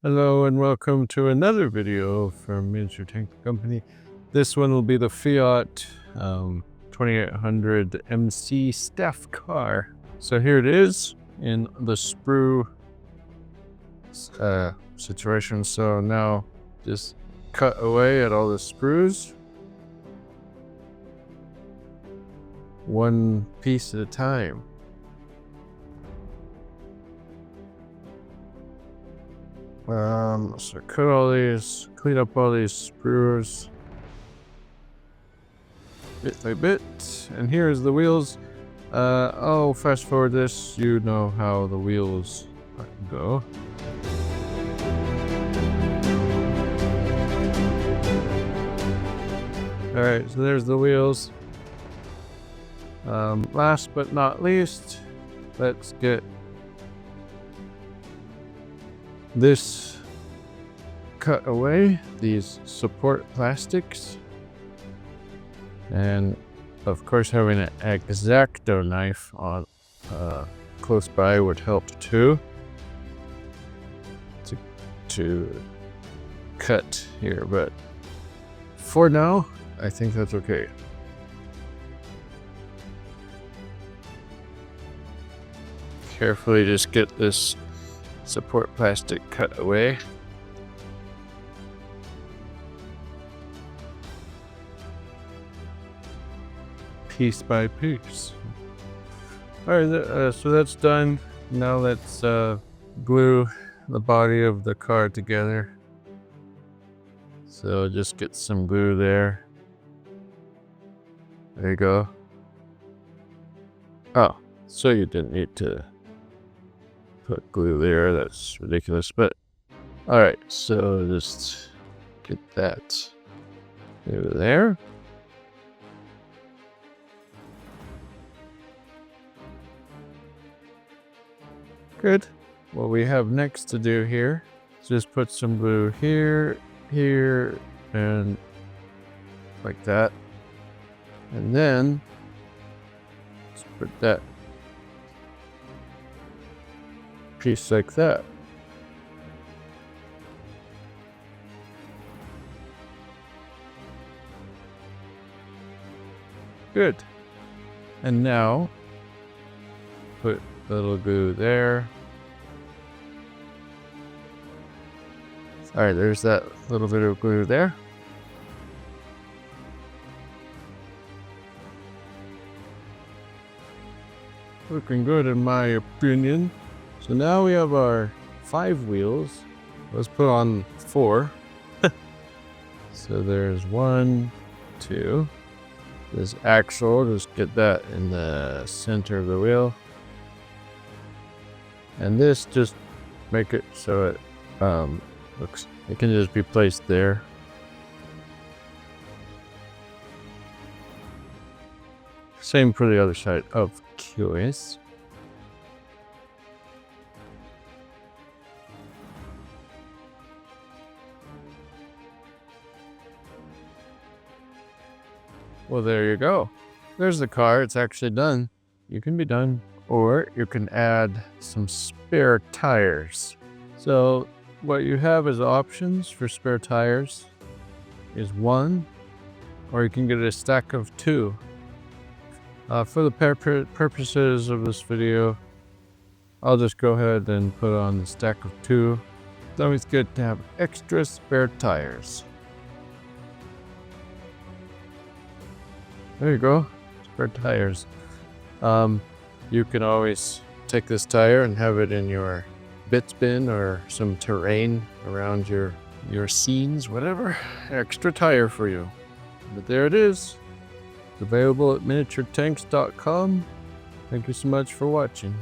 Hello and welcome to another video from Miniature Tank Company. This one will be the Fiat 2800 MC staff car. So here it is in the sprue situation. So now just cut away at all the sprues, one piece at a time. So cut all these, clean up all these sprues bit by bit. And here's the wheels. I'll fast forward this. You know how the wheels go. Alright, so there's the wheels. Last but not least, let's get this cut away, these support plastics, and of course having an X-Acto knife on close by would help too, to cut here, but for now I think that's okay. Carefully just get this support plastic cut away. Piece by piece. Alright, so that's done. Now let's glue the body of the car together. So just get some glue there. There you go. Oh, so you didn't need to put glue there, that's ridiculous, but alright, so just get that glue there. Good. What we have next to do here is just put some glue here, here, and like that. And then let's put that piece like that. Good. And now put a little glue there. Alright, there's that little bit of glue there. Looking good in my opinion. So now we have our 5 wheels. Let's put on 4. So there's 1, 2. This axle, just get that in the center of the wheel. And this, just make it so it it can just be placed there. Same for the other side, of course. Well, there you go. There's the car. It's actually done. You can be done. Or you can add some spare tires. So what you have as options for spare tires is 1, or you can get a stack of 2. For the purposes of this video, I'll just go ahead and put on the stack of 2. It's always good to have extra spare tires. There you go, spare tires. You can always take this tire and have it in your bits bin or some terrain around your scenes, whatever. Extra tire for you. But there it is. It's available at miniaturetanks.com. Thank you so much for watching.